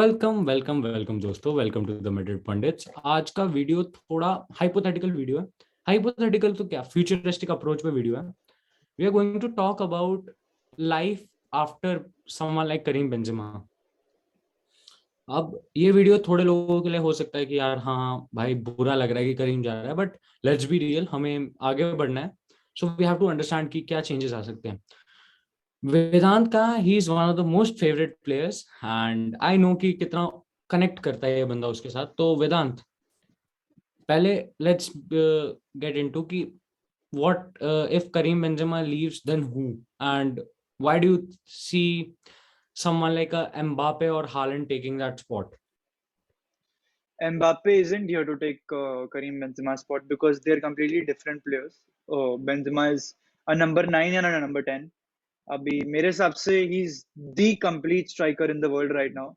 Welcome दोस्तों, welcome to the Madrid pundits. आज का वीडियो थोड़ा हाइपोथेटिकल वीडियो है। हाइपोथेटिकल तो क्या, फ्यूचरिस्टिक अप्रोच पे वीडियो है। We are going to talk about life after someone like Karim Benzema. अब ये वीडियो थोड़े लोगों के लिए हो सकता है कि यार हाँ भाई बुरा लग रहा है कि करीम जा रहा है, बट लेट्स बी रियल, हमें आगे बढ़ना है। So we have to understand कि क्या चेंजेस आ सकते हैं। वेदांत का he is one of the most favourite players and I know कि कितना कनेक्ट करता है ये बंदा उसके साथ। तो वेदांत, पहले लेट्स गेट इनटू कि what if Karim Benzema leaves then who, and why do you see someone like a Mbappe or Haaland taking that spot? Mbappe isn't here to take Karim Benzema's spot because they're completely different players. Benzema is a number 9 and a number 10. अभी मेरे हिसाब से he is the complete striker in the world right now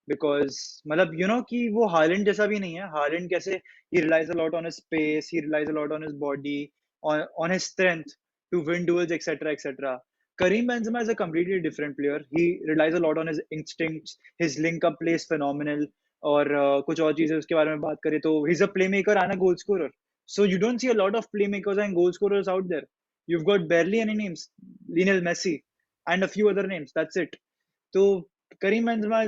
because मतलब कि वो Holland जैसा भी नहीं है. हालैंड कैसे he relies a lot on his space, he relies a lot on his body, on his strength to win duels etcetera etcetera. Karim Benzema is a completely different player. He relies a lot on his instincts. His link up play is phenomenal. और कुछ और चीजें उसके बारे में बात करें तो he's a playmaker and a goal scorer. So you don't see a lot of playmakers and goal scorers out there. You've got barely any names. Lionel Messi and a few other names. That's it. तो Karim Benzema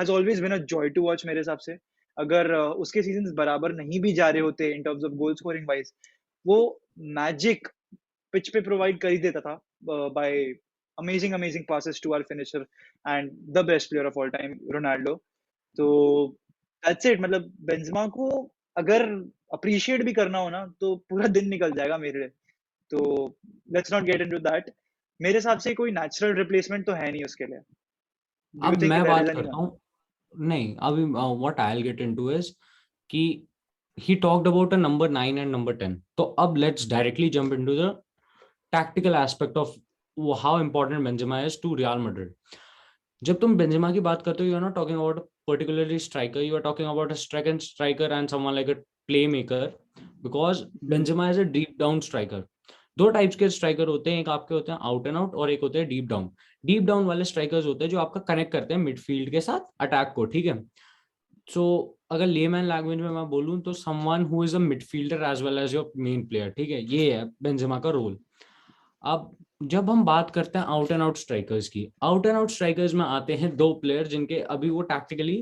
has always been a joy to watch मेरे हिसाब से. अगर उसके seasons बराबर नहीं भी जा रहे होते in terms of goal scoring wise, वो मैजिक पिच पे प्रोवाइड कर ही देता था by amazing passes to our finisher and the best player of all time, Ronaldo. तो दैट्स इट. मतलब बेंजेमा को अगर अप्रिशिएट भी करना हो ना तो पूरा दिन निकल जाएगा मेरे लिए. तो let's not get into that. मेरे हिसाब से कोई नेचुरल रिप्लेसमेंट तो है नहीं उसके लिए. डू यू अब थिंक मैं देयर इज बात करता एनीवन? हूँ, नहीं अभी what I will get into is कि he talked about a number 9 and number 10. तो अब let's directly jump into the tactical aspect of how important Benzema is to Real Madrid. जब तुम बेंजेमा की बात करते हो, you are not talking about particularly striker, you are talking about a second striker and someone like a play maker, because Benzema is a deep down striker. दो types के striker होते हैं, एक आपके होते हैं आउट एंड आउट और एक होते हैं डीप डाउन. डीप डाउन वाले स्ट्राइकर्स होते हैं जो आपका कनेक्ट करते हैं मिडफील्ड के साथ अटैक को, ठीक है. सो अगर लेमैन लैंग्वेज में मैं बोलूं तो someone who is a midfielder as well as your main player, ठीक है, ये है बेंजेमा का रोल. अब जब हम बात करते हैं आउट एंड आउट स्ट्राइकर्स की, आउट एंड आउट स्ट्राइकर्स में आते हैं दो प्लेयर जिनके अभी वो टैक्टिकली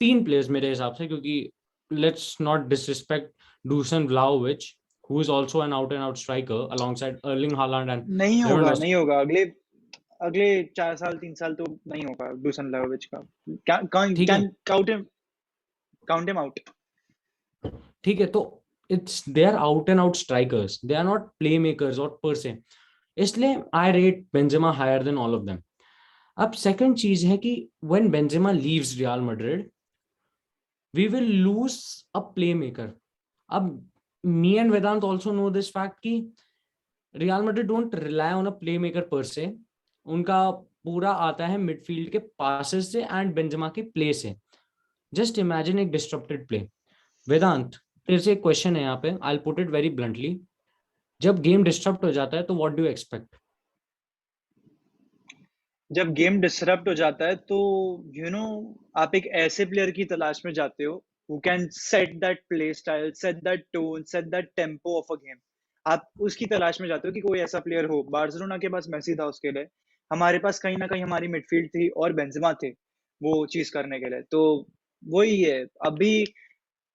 तीन प्लेयर्स मेरे हिसाब से, क्योंकि let's not disrespect Dussen Vlahovic who is also an out and out striker alongside Erling Haaland and नहीं होगा, नहीं लेवेंडोस्की. होगा. अगले अगले 4 साल 3 साल तो नहीं होगा डूसन लायोविच का. कैन ठीक है, कैन काउंट हिम आउट. ठीक है. तो it's they are out and out strikers, they are not play makers और पर से, इसलिए I rate Benzema higher than all of them. अब सेकंड चीज है कि when Benzema leaves Real Madrid we will lose a play maker. अब me and Vedant also know this fact कि Real Madrid don't rely on a play maker per se. उनका पूरा आता है मिडफील्ड के पासेस से एंड बेंजेमा के play से. जस्ट इमेजिन एक डिस्ट्रप्टेड प्ले. वेदांत, तेरे से एक क्वेश्चन है यहाँ पे, I will put it very bluntly. जब गेम डिस्टर्ब हो जाता है तो व्हाट डू यू एक्सपेक्ट? जब गेम डिसरप्ट हो जाता है तो आप एक ऐसे प्लेयर की तलाश में जाते हो who can set that play style, set that tone, set that tempo of a game. आप उसकी तलाश में जाते हो कि कोई ऐसा प्लेयर हो. बार्सिलोना के पास मेसी था उसके लिए. हमारे पास कहीं ना कहीं हमारी मिडफील्ड थी और बेंजेमा थे वो चीज करने के लिए. तो वही है. अभी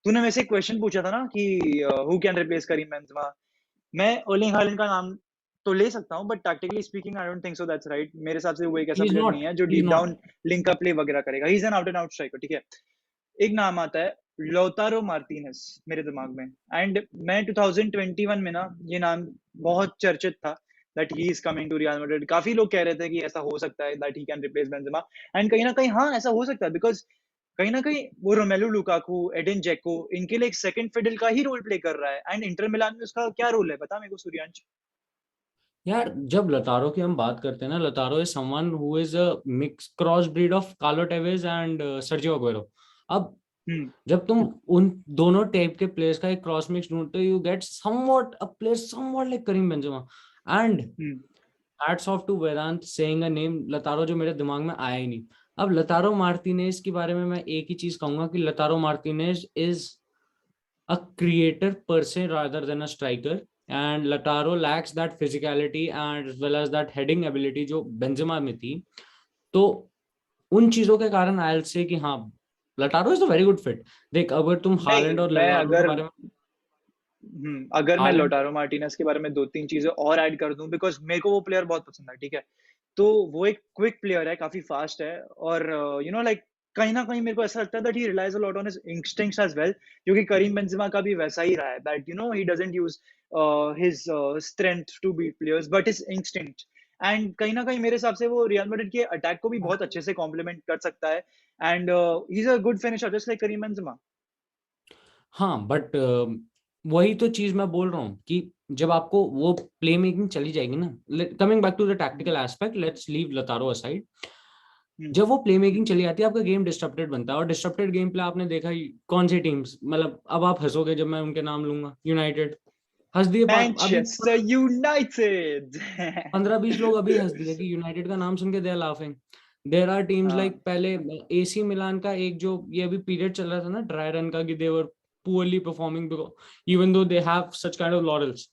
तूने वैसे एक क्वेश्चन पूछा था ना कि who can replace Karim Benzema. मैं अर्लिंग हालैंड का नाम तो ले सकता हूँ, but tactically speaking I don't think so that's right. मेरे हिसाब से वो एक ऐसा ही इज प्लेयर नहीं नॉट, है जो he is deep not. Down link up play वगैरह करेगा. He is an out and out striker, ठीक है. एक नाम आता है लौतारो मार्टिनेज मेरे दिमाग में. एंड मैं 2021 में ना ये नाम बहुत चर्चित था that he is coming to Real Madrid. काफी लोग कह रहे थे कि ऐसा हो सकता है that he can replace Benzema. And कहीं ना कहीं हाँ ऐसा हो सकता है बिकॉज कहीं ना कहीं वो रोमेलू लुकाकू, एडिन जेको इनके लिए एक सेकंड फिडल का ही रोल प्ले कर रहा है. एंड इंटर मिलान में उसका क्या रोल है बता मेरे को सूर्यांश. यार जब लतारो की हम बात करते हैं ना, Lautaro is someone who is a mix cross breed of Carlos Tevez and Sergio Aguero. अब हम्म. जब तुम उन दोनों टाइप के प्लेयर्स का एक क्रॉस मिक्स ढूंढते हो, you get somewhat a player somewhat like Karim Benzema. And hmm. Hats off to Vedant saying a name Lautaro जो मेरे दिमाग में आया ही नहीं. अब लतारो मार्टिनेज के बारे में मैं एक ही चीज कहूंगा कि Lautaro Martinez is a creator per se rather than a striker, and Lautaro lacks that physicality and as well as that heading ability जो बेंजेमा में थी। तो उन चीजों के कारण आई विल से कि हाँ, Lautaro is a very good fit. देख, अगर तुम नहीं, हालैंड और मैं लेजार्डो के अगर बारे में, अगर मैं हालैंड, लोटारो मार्टिनेज के बारे में दो तीन चीजें और ऐड कर दूं, बिकॉज मेरे को वो प्लेयर बहुत पसंद है, ठीक है। तो वो एक क्विक प्लेयर है, काफी फास्ट है, और यू नो लाइक कहीं ना कहीं मेरे को ऐसा लगता है that he relies a lot on his instincts as well, जो कि करीम बेंजेमा का भी वैसा ही रहा है, that you know he doesn't use his strength to beat players but his instinct. And कहीं ना कहीं मेरे हिसाब से वो रियल मैड्रिड के अटैक को भी बहुत अच्छे से कॉम्प्लीमेंट कर सकता है, and he is a good finisher just like Karim Benzema. हाँ बट वही तो चीज मैं बोल रहा हूँ कि जब आपको वो प्ले मेकिंग चली जाएगी ना, coming back to the tactical aspect, let's leave Lautaro aside. जब वो प्ले मेकिंग चली जाती है, आपका गेम डिस्टर्बेड बनता है, और डिस्टर्बेड गेम प्ले आपने देखा ही कौन सी टीम्स, मतलब अब आप हंसोगे जब मैं उनके नाम लूंगा, यूनाइटेड हंस दिए, अभी मैनचेस्टर यूनाइटेड। 15-20 लोग अभी हंस दिए कि यूनाइटेड का नाम सुन के they are laughing. There are teams हाँ, लाइक, पहले एसी मिलान का एक जो ये अभी पीरियड चल रहा था ना ड्राई रन का, कि they were poorly performing even though they have such kind of laurels.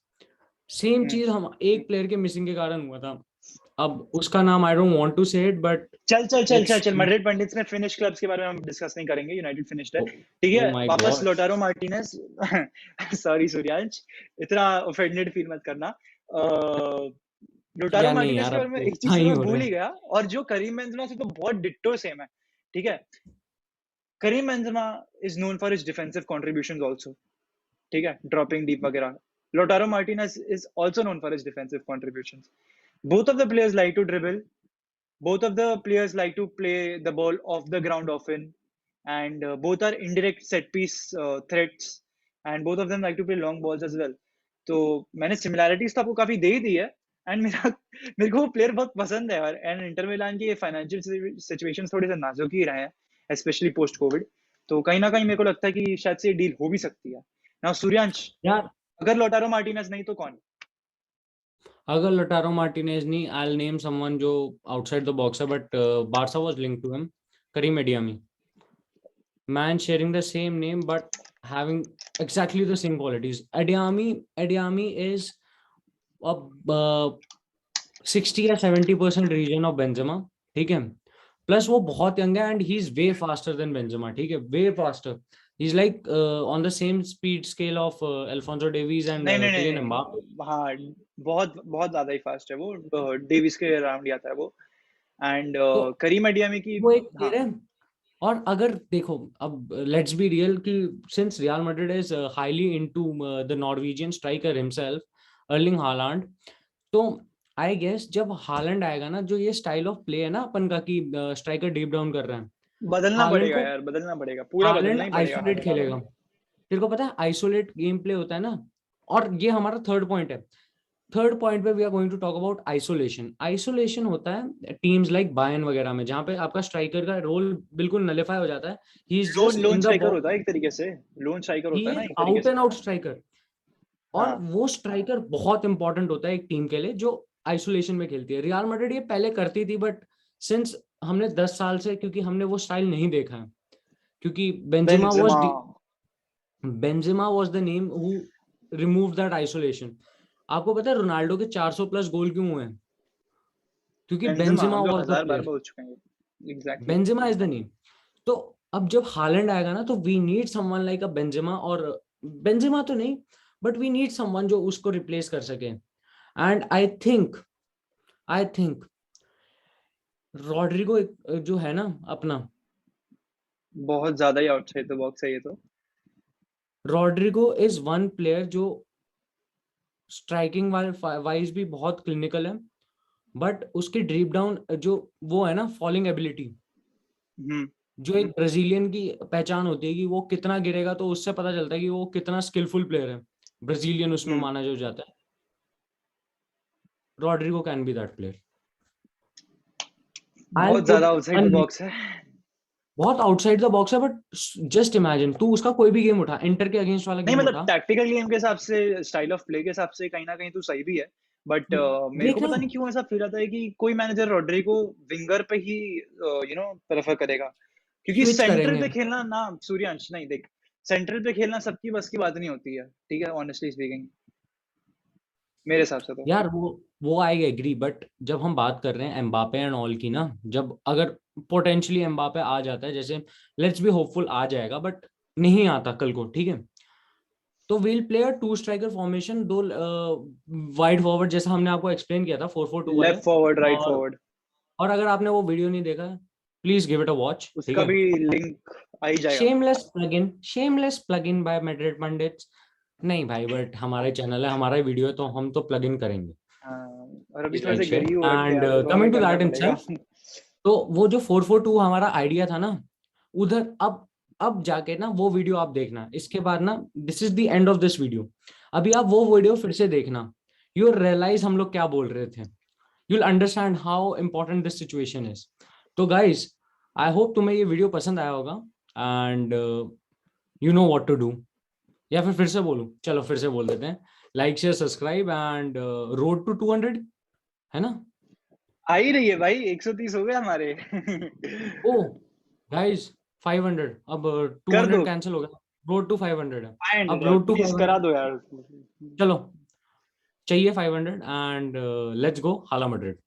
Same hmm. चीज हम एक प्लेयर के मिसिंग के कारण हुआ था। अब उसका नाम आई डोंट वांट टू से इट, बट चल चल चल चल इट्स, चल, मैड्रिड पंडित्स में फिनिश क्लब्स के बारे में हम डिस्कस नहीं करेंगे, यूनाइटेड फिनिश्ड है, ठीक ओ है। माय वापस गॉड। लोटारो मार्टिनेज। सॉरी सूर्यांश, इतना ऑफेंडेड फील मत करना। लोटारो या नहीं मार्टिनेज यार, के अब बारे में तो एक चीज हाँ तो ही मैं हो भूल रहा ही है। गया, और जो करीम बेंजेमा से तो बहुत डिट्टो सेम है, ठीक है। Karim Benzema is known for his defensive contributions also, ठीक है, ड्रॉपिंग डीप वगैरह। Lautaro Martinez is also known for his defensive contributions. Both of the players like to dribble, both of the players like to play the ball off the ground often, and both are indirect set piece threats, and both of them like to play long balls as well. तो मैंने similarities तो आपको काफी दे ही दी है, and मेरा मेरे को वो प्लेयर बहुत पसंद है, और एंड इंटर मिलान की फाइनेंशियल सिचुएशन थोड़े से नाजुक ही रहे हैं, स्पेशली पोस्ट कोविड। तो कहीं ना कहीं मेरे को लगता है कि शायद से डील हो भी सकती है। नाउ सूर्यांश, यार, अगर लोटारो मार्टिनेज नहीं तो कौन? अगर लटारो मार्टिनेज नहीं, आई विल नेम समवन जो आउटसाइड द बॉक्स है, but Barca was linked to him, Karim Adeyemi. Man sharing the same name but having exactly the same qualities. Adiami is a 60 या 70% reason of Benzema, ठीक है। Plus वो बहुत young है and he is way faster than Benzema, ठीक है, way faster. He is like on the same speed scale of Alphonso Davies and नहीं नहीं किलियन एम्बापे। नहीं, हाँ, बहुत बहुत ज्यादा ही फास्ट है वो, डेविस के अराउंड ही आता है वो, एंड तो करीम अडियामी की। वो एक हाँ, प्लेयर है। और अगर देखो, अब लेट्स बी रियल कि since real Madrid is highly into the Norwegian striker himself, Erling Haaland, तो आई गेस जब हालैंड आएगा ना, जो ये स्टाइल ऑफ प्ले है ना अपन का कि स्ट्राइकर डीप डाउन कर रहे हैं, बदलना हालैंड पड़ेगा को, यार, बदलना पड़ेगा, पूरा हालैंड बदलना ही पड़ेगा आइसोलेट हालैंड आने खेलेगा। के तेरे को पता है आइसोलेट गेम प्ले होता है ना, और ये हमारा थर्ड पॉइंट है। थर्ड पॉइंट पे we are going to talk about isolation. Isolation होता है टीम्स लाइक बायर्न वगैरह में, जहां पे आपका स्ट्राइकर का रोल बिल्कुल नलिफाई हो जाता है। ही इज लिए। Loan just loan in the striker होता बॉक्स, है एक तरीके से, लोन स्ट्राइकर ही होता है ना इज एक तरीके आउट से। And out striker. और हाँ, वो स्ट्राइकर बहुत इंपॉर्टेंट होता है एक टीम के लिए जो आइसोलेशन में खेलती है। रियल मैड्रिड ये पहले करती थी, बट सिंस हमने 10 साल से, क्योंकि हमने वो स्टाइल नहीं देखा है, क्योंकि Benzema. Benzema was the name who remove that isolation. आपको पता है रोनाल्डो के 400 प्लस गोल क्यों हुए हैं? क्योंकि बेंजेमा बेंजेमा हम लोग वाज द 1000 बार प्लेयर। बोल चुके हैं, exactly. Benzema is the name. तो अब जब हालैंड आएगा ना, तो we need someone like a Benzema, और बेंजेमा तो नहीं, बट वी नीड समवन जो उसको रिप्लेस कर सके। एंड आई थिंक रॉड्रिगो जो है ना अपना, बहुत ज्यादा ही आउटसाइड द बॉक्स है ये तो। रॉड्रिगो इज वन प्लेयर जो स्ट्राइकिंग वाइज भी बहुत क्लिनिकल है, बट उसकी ड्रीप डाउन जो वो है ना फॉलिंग एबिलिटी, हम्म। जो एक ब्राजीलियन की पहचान होती है कि वो कितना गिरेगा, तो उससे पता चलता है कि वो कितना स्किलफुल प्लेयर है, ब्राजीलियन उसमें हम्म। माना जो जाता है। Rodrigo can be that player. I बहुत पुट ज्यादा आउटसाइड द बॉक्स है। बहुत आउटसाइड द बॉक्स है, बट जस्ट इमेजिन तू उसका कोई भी गेम उठा, इंटर के अगेंस्ट वाला नहीं गेम मतलब उठा। टैक्टिकल गेम के हिसाब से, स्टाइल ऑफ प्ले के हिसाब से कहीं ना कहीं तो सही भी है, बट मेरे को देखना पता नहीं क्यों ऐसा फील आता है कि कोई मैनेजर रॉड्री को विंगर पे ही प्रेफर करेगा, क्योंकि स्विच सेंट्रल करेंगे पे खेलना ना, सूर्यांश नहीं देख, सेंट्रल पे खेलना सबकी बस की बात नहीं होती है, ठीक है, ऑनेस्टली स्पीकिंग, मेरे हिसाब से तो। यार। वो आई एग्री, बट जब हम बात कर रहे हैं एम्बापे एंड ऑल की ना, जब अगर पोटेंशियली एम्बापे आ जाता है, जैसे लेट्स बी होपफुल आ जाएगा, बट नहीं आता कल को, ठीक है, तो will play a two striker formation, दो वाइड फॉरवर्ड, जैसा हमने आपको एक्सप्लेन किया था 4-4-2 वाले। लेफ्ट फॉरवर्ड, राइट और फॉरवर्ड, और अगर आपने वो वीडियो नहीं देखा, please give it a watch, ठीक उसका है। भी लिंक आ ही जाएगा। Shameless plug in by Madrid pundits. नहीं भाई, बट हमारा चैनल है, हमारा वीडियो है, तो हम तो प्लग इन करेंगे। हाँ, और अभी प्लीज थोड़े लाइक से शेयर गरीब हो रखे हैं एंड यार, तो हमें कमिंग टू करना दैट पड़ेगा। इटसेल्फ। तो वो जो 4-4-2 हमारा आइडिया था ना, उधर अब जाके ना वो वीडियो आप देखना, इसके बाद ना, this is the end of this video. अभी आप वो वीडियो फिर से देखना, यू रियलाइज हम लोग क्या बोल रहे थे, you'll understand how important this situation is. तो guys, I hope तुम्हें ये वीडियो पसंद आया होगा, and you know what to do. या फिर से बोलूं, चलो फिर से बोल देते हैं, like share subscribe and road to 200, है ना। आ ही रही है भाई, 130 हो गए हमारे। ओ गाइस, 500, अब कर 200 दो, कैंसिल हो गया, रोड टू 500 है। 500 अब यार, रोड टू प्लीज करा 500, दो यार। चलो चाहिए 500 एंड लेट्स गो हाला मड्रिड।